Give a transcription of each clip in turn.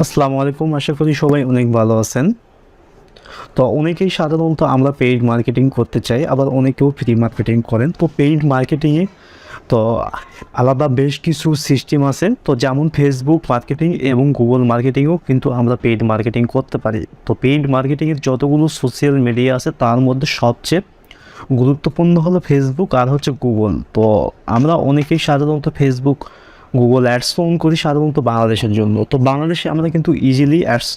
আসসালামু আলাইকুম। আশা করি সবাই অনেক ভালো আছেন। তো অনেকেই সাধারণত আমরা পেইড মার্কেটিং করতে চাই, আবার অনেকেও ফ্রি মার্কেটিং করেন। তো পেইড মার্কেটিংয়ে তো আলাদা বেশ কিছু সিস্টেম আছে। তো যেমন ফেসবুক মার্কেটিং এবং গুগল মার্কেটিংও কিন্তু আমরা পেইড মার্কেটিং করতে পারি। তো পেইড মার্কেটিংয়ের যতগুলো সোশ্যাল মিডিয়া আছে তার মধ্যে সবচেয়ে গুরুত্বপূর্ণ হলো ফেসবুক আর হচ্ছে গুগল। তো আমরা অনেকেই সাধারণত ফেসবুক গুগল অ্যাডস অন করি সাধারণত বাংলাদেশের জন্য। তো বাংলাদেশে আমরা কিন্তু ইজিলি অ্যাডস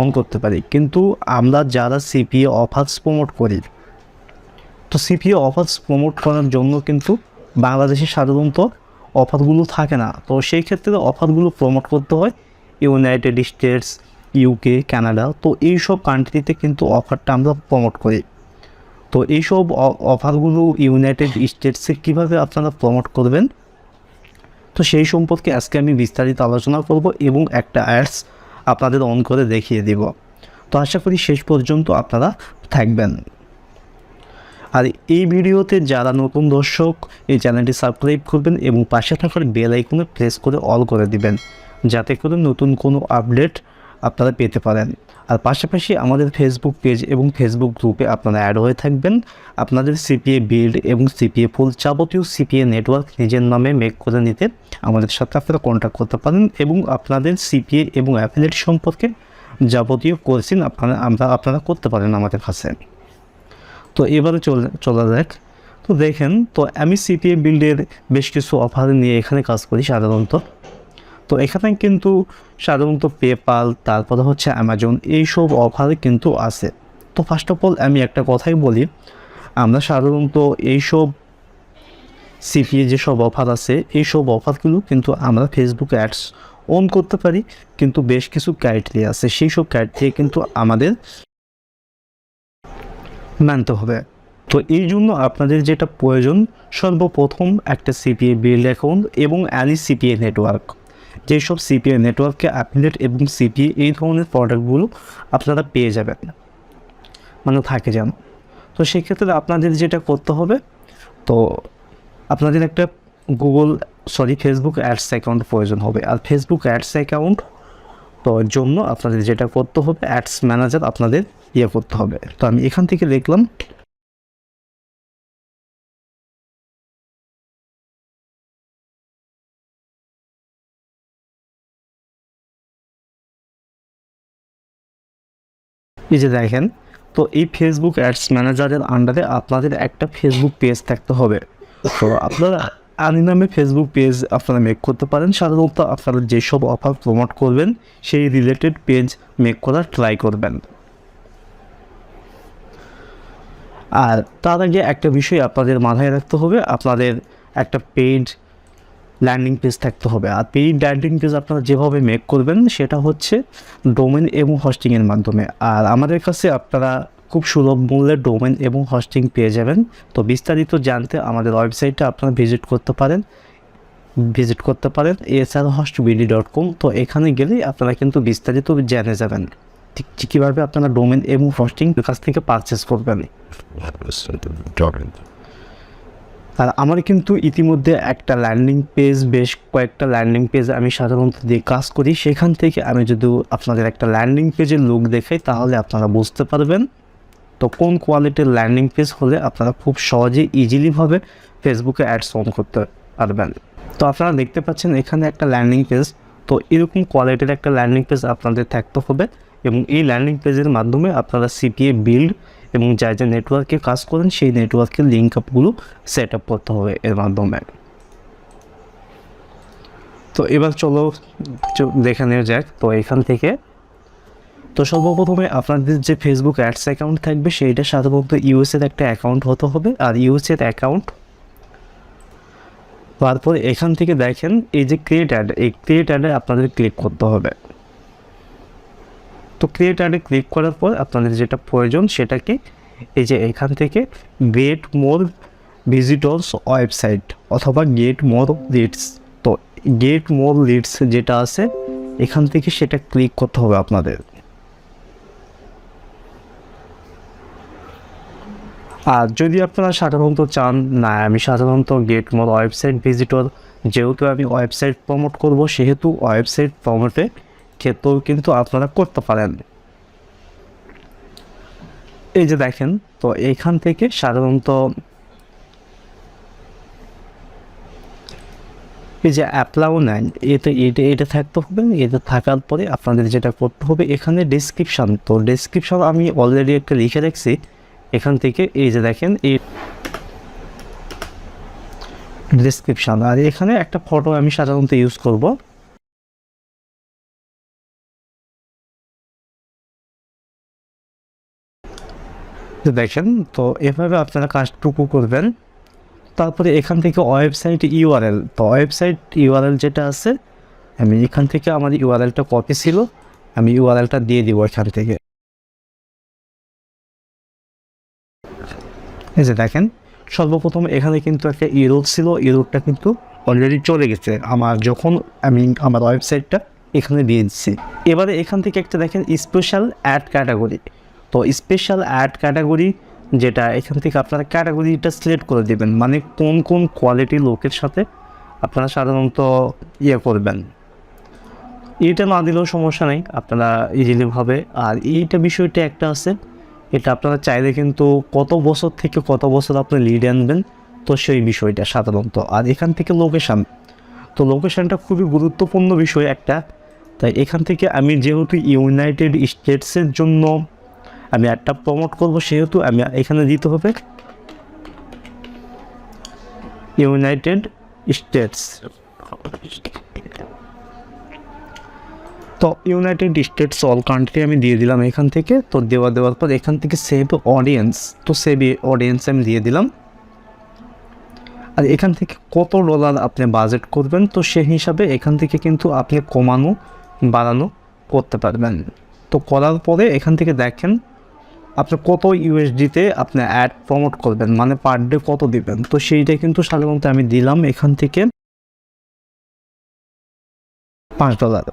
অন করতে পারি, কিন্তু আমরা যারা সিপিএ অফার্স প্রমোট করি, তো সিপিএ অফার্স প্রমোট করার জন্য কিন্তু বাংলাদেশে সাধারণত অফারগুলো থাকে না। তো সেই ক্ষেত্রে অফারগুলো প্রমোট করতে হয় ইউনাইটেড স্টেটস, ইউকে, কানাডা। তো এইসব কান্ট্রিতে কিন্তু অফারটা আমরা প্রমোট করি। তো এইসব অফারগুলো ইউনাইটেড স্টেটসে কীভাবে আপনারা প্রমোট করবেন, তো সেই সম্পর্কে আজকে আমি বিস্তারিত আলোচনা করব এবং একটা অ্যাডস আপনাদের অন করে দেখিয়ে দিব। তো আশা করি শেষ পর্যন্ত আপনারা থাকবেন। আর এই ভিডিওতে যারা নতুন দর্শক, এই চ্যানেলটি সাবস্ক্রাইব করবেন এবং পাশে থাকার বেল আইকনে প্রেস করে অল করে দিবেন, যাতে করে নতুন কোনো আপডেট আপনারা পেতে পারেন। আর পাশাপাশি আমাদের ফেসবুক পেজ এবং ফেসবুক গ্রুপে আপনারা অ্যাড হয়ে থাকবেন। আপনাদের সিপিএ বিল্ড এবং সিপিএ ফুল যাবতীয় সিপিএ নেটওয়ার্ক নিজের নামে মেক করে নিতে আমাদের সাথে আপনারা কন্ট্যাক্ট করতে পারেন এবং আপনাদের সিপিএ এবং অ্যাফিলিয়েট সম্পর্কে যাবতীয় কোর্সিং আপনারা করতে পারেন আমাদের কাছে। তো এবারে চলা যাক। তো দেখেন, তো আমি সিপিএ বিল্ডের বেশ কিছু অফার নিয়ে এখানে কাজ করি সাধারণত। তো এখানে কিন্তু সাধারণত পেপাল, তারপরে হচ্ছে অ্যামাজন, এইসব অফার কিন্তু আছে। তো ফার্স্ট অফ অল আমি একটা কথাই বলি, আমরা সাধারণত এইসব সিপিএ যেসব অফার আছে, এইসব অফারগুলো কিন্তু আমরা ফেসবুকে অ্যাডস অন করতে পারি, কিন্তু বেশ কিছু ক্রাইটেরিয়া আছে। সেই সব ক্রাইটেরিয়া কিন্তু আমাদের মানতে হবে। তো এই জন্য আপনাদের যেটা প্রয়োজন, সর্বপ্রথম একটা সিপিএ বিল্ড অ্যাকাউন্ট এবং অ্যানি সিপিএ নেটওয়ার্ক। যেসব সিপিএ নেটওয়ার্কে অ্যাফিলিয়েট এবং সিপিএ এই ধরনের প্রোডাক্টগুলো আপনারা পেয়ে যাবেন, মানে থাকে যেন। তো সেক্ষেত্রে আপনাদের যেটা করতে হবে, তো আপনাদের একটা ফেসবুক অ্যাডস অ্যাকাউন্ট প্রয়োজন হবে। আর ফেসবুক অ্যাডস অ্যাকাউন্ট তো জন্য আপনাদের যেটা করতে হবে, অ্যাডস ম্যানেজার আপনাদের করতে হবে। তো আমি এখান থেকে লিখলাম, এই যে দেখেন, তো এই ফেসবুক অ্যাডস ম্যানেজারের আন্ডারে আপনাদের একটা ফেসবুক পেজ থাকতে হবে। তো আপনারা আনি নামে ফেসবুক পেজ আপনারা মেক করতে পারেন। সাধারণত আপনারা যেসব অফার প্রমোট করবেন সেই রিলেটেড পেজ মেক করার ট্রাই করবেন। আর তার আগে একটা বিষয় আপনাদের মাথায় রাখতে হবে, আপনাদের একটা পেইড ল্যান্ডিং পেজ থাকতে হবে। আর পেইড ল্যান্ডিং পেজ আপনারা যেভাবে মেক করবেন সেটা হচ্ছে ডোমেন এবং হোস্টিংয়ের মাধ্যমে। আর আমাদের কাছে আপনারা খুব সুলভ মূল্যে ডোমেন এবং হোস্টিং পেয়ে যাবেন। তো বিস্তারিত জানতে আমাদের ওয়েবসাইটটা আপনারা ভিজিট করতে পারেন asrhostbd.com। তো এখানে গেলেই আপনারা কিন্তু বিস্তারিত জেনে যাবেন ঠিক কীভাবে আপনারা ডোমেন এবং হোস্টিং কাছ থেকে পারচেস করবেন। আর আমার কিন্তু ইতিমধ্যে একটা ল্যান্ডিং পেজ, বেশ কয়েকটা ল্যান্ডিং পেজ আমি সাধারণত দিয়ে কাজ করি। সেখান থেকে আমি যদি আপনাদের একটা ল্যান্ডিং পেজের লুক দেখাই, তাহলে আপনারা বুঝতে পারবেন তো কোন কোয়ালিটির ল্যান্ডিং পেজ হলে আপনারা খুব সহজে ইজিলিভাবে ফেসবুকে অ্যাডস অন করতে পারবেন। তো আপনারা দেখতে পাচ্ছেন এখানে একটা ল্যান্ডিং পেজ। তো এরকম কোয়ালিটির একটা ল্যান্ডিং পেজ আপনাদের থাকতে হবে এবং এই ল্যান্ডিং পেজের মাধ্যমে আপনারা সিপিএ বিল্ড এবং যা যা নেটওয়ার্কে কাজ করেন সেই নেটওয়ার্কের লিঙ্ক আপগুলো সেট আপ করতে হবে এর মাধ্যমে। তো এবার চলো দেখে নেওয়া যাক। তো এখান থেকে তো সর্বপ্রথমে আপনাদের যে ফেসবুক অ্যাডস অ্যাকাউন্ট থাকবে সেইটা সাধারণত ইউএসএর একটা অ্যাকাউন্ট হতে হবে। আর ইউএসএর অ্যাকাউন্ট তারপর এখান থেকে দেখেন এই যে ক্রিয়েট অ্যাড, এই ক্রিয়েট অ্যাডে আপনাদের ক্লিক করতে হবে। তো ক্রিয়েট অ্যাডে ক্লিক করার পর আপনাদের যেটা প্রয়োজন সেটা কি, এই যে এখান থেকে গেট মোর ভিজিটর্স ওয়েবসাইট অথবা গেট মোর লিডস। তো গেট মোর লিডস যেটা আছে এখান থেকে সেটা ক্লিক করতে হবে আপনাদের। আর যদি আপনারা সাধারণত চান, না আমি সাধারণত গেট মোর ওয়েবসাইট ভিজিটর, যেহেতু আমি ওয়েবসাইট প্রমোট করব সেহেতু ওয়েবসাইট প্রমোটে ক্ষেত্রেও কিন্তু আপনারা করতে পারেন। এই যে দেখেন, তো এইখান থেকে সাধারণত এই যে অ্যাপ্লাউ নেন, এটা থাকতে হবে। এটা থাকার পরে আপনাদের যেটা করতে হবে, এখানে ডেসক্রিপশান, তো ডেসক্রিপশান আমি অলরেডি একটা লিখে রাখছি। এখান থেকে এই যে দেখেন এই ডেসক্রিপশান, আর এখানে একটা ফটো আমি সাধারণত ইউজ করব। দেখেন, তো এভাবে আপনারা কাজটুকু করবেন। তারপরে এখান থেকে ওয়েবসাইট ইউআরএল, তো ওয়েবসাইট ইউআরএল যেটা আছে, আমি এখান থেকে আমার ইউআরএলটা কপি ছিল, আমি ইউআরএলটা দিয়ে দিব এখান থেকে। এই যে দেখেন, সর্বপ্রথম এখানে কিন্তু একটা ইরোড ছিল, ইরোডটা কিন্তু অলরেডি চলে গেছে আমার, যখন আমি আমার ওয়েবসাইটটা এখানে দিয়ে দিচ্ছি। এবারে এখান থেকে একটা দেখেন স্পেশাল অ্যাড ক্যাটাগরি, তো স্পেশাল অ্যাড ক্যাটাগরি যেটা, এখান থেকে আপনারা ক্যাটাগরিটা সিলেক্ট করে দেবেন, মানে কোন কোন কোয়ালিটির লোকের সাথে আপনারা সাধারণত করবেন। এটা না দিলেও সমস্যা নেই, আপনারা ইজিলিভাবে। আর এইটা বিষয়টা একটা আছে, এটা আপনারা চাইলে কিন্তু কত বছর থেকে কত বছর আপনি লিড আনবেন, তো সেই বিষয়টা সাধারণত। আর এখান থেকে লোকেশান, তো লোকেশানটা খুবই গুরুত্বপূর্ণ বিষয় একটা। তাই এখান থেকে আমি যেহেতু ইউনাইটেড স্টেটসের জন্য আমি একটা প্রমোট করব, সেহেতু আমি এখানে দিতে হবে ইউনাইটেড স্টেটস। তো ইউনাইটেড স্টেটস অল কান্ট্রি আমি দিয়ে দিলাম এখান থেকে। তো দেওয়ার পর এখান থেকে সেভ অডিয়েন্স, তো সেভ অডিয়েন্স আমি দিয়ে দিলাম। আর এখান থেকে কত ডলার আপনি বাজেট করবেন, তো সেই হিসাবে এখান থেকে কিন্তু আপনি কমানো বাড়ানো করতে পারবেন। তো করার পরে এখান থেকে দেখেন আপনি কত ইউএসডিতে আপনি অ্যাড প্রমোট করবেন, মানে পার ডে কত দিবেন, তো সেইটা কিন্তু সাধারণত আমি দিলাম এখান থেকে $5।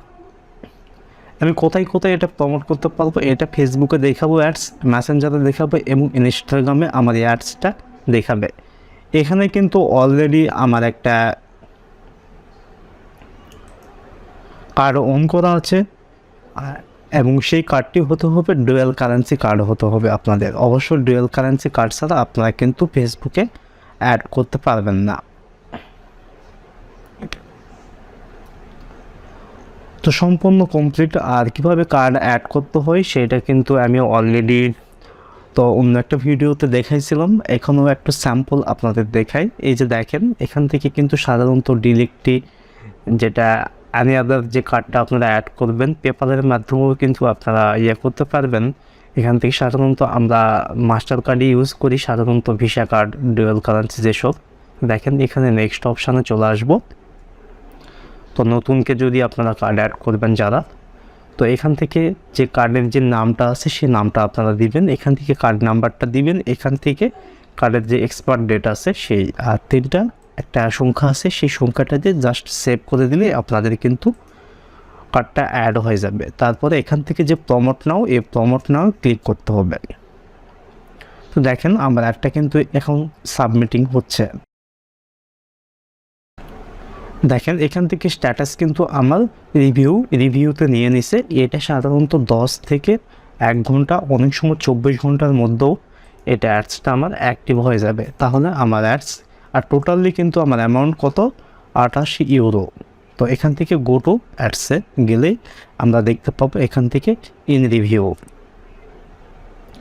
আমি কোথায় কোথায় এটা প্রমোট করতে পারবো, এটা ফেসবুকে দেখাবো অ্যাডস, মেসেঞ্জারে দেখাবো এবং ইনস্টাগ্রামে আমার এই অ্যাডসটা দেখাবে। এখানে কিন্তু অলরেডি আমার একটা কার্ড অন করা আছে, এবং সেই কার্ডটি হতে হবে ডুয়েল কারেন্সি কার্ড হতে হবে আপনাদের। অবশ্যই ডুয়েল কারেন্সি কার্ড ছাড়া আপনারা কিন্তু ফেসবুকে অ্যাড করতে পারবেন না। তো সম্পূর্ণ কমপ্লিট। আর কীভাবে কার্ড অ্যাড করতে হয় সেটা কিন্তু আমি অলরেডি তো অন্য একটা ভিডিওতে দেখাইছিলাম, এখনও একটা স্যাম্পল আপনাদের দেখাই। এই যে দেখেন, এখান থেকে কিন্তু সাধারণত ডিরেক্টলি যেটা আনি আদার যে কার্ডটা আপনারা অ্যাড করবেন, পেপারের মাধ্যমেও কিন্তু আপনারা করতে পারবেন। এখান থেকে সাধারণত আমরা মাস্টার কার্ডই ইউজ করি, সাধারণত ভিসা কার্ড, ডুয়েল কারেন্সি যেসব। দেখেন এখানে নেক্সট অপশানে চলে আসবো। তো নতুনকে যদি আপনারা কার্ড অ্যাড করবেন যারা, তো এখান থেকে যে কার্ডের যে নামটা আছে সেই নামটা আপনারা দিবেন, এখান থেকে কার্ড নাম্বারটা দিবেন, এখান থেকে কার্ডের যে এক্সপায়ার ডেট আছে সেই, আর তিনটা একটা সংখ্যা আছে, সেই সংখ্যাটাতে জাস্ট সেভ করে দিলে আপনাদের কিন্তু কার্ডটা অ্যাড হয়ে যাবে। তারপরে এখান থেকে যে প্রমোট নাও, এই প্রমোট নাও ক্লিক করতে হবে। তো দেখেন আমার একটা কিন্তু এখন সাবমিটিং হচ্ছে। দেখেন এখান থেকে স্ট্যাটাস কিন্তু আমার রিভিউতে নিয়ে নিছে। এটা সাধারণত 10 থেকে 1 ঘন্টা, অনেক সময় 24 ঘন্টার মধ্যেও এটা অ্যাডসটা আমার অ্যাক্টিভ হয়ে যাবে। তাহলে আমার অ্যাডস, আর টোটালি কিন্তু আমার অ্যামাউন্ট কত, €28। তো এখান থেকে গো টু অ্যাডসে গেলে আমরা দেখতে পাবো এখান থেকে ইন রিভিউ।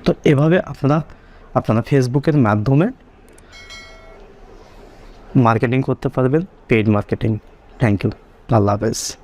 তো এভাবে আপনারা ফেসবুকের মাধ্যমে মার্কেটিং করতে পারবেন, পেইড মার্কেটিং। থ্যাংক ইউ, আল্লাহ হাফেজ।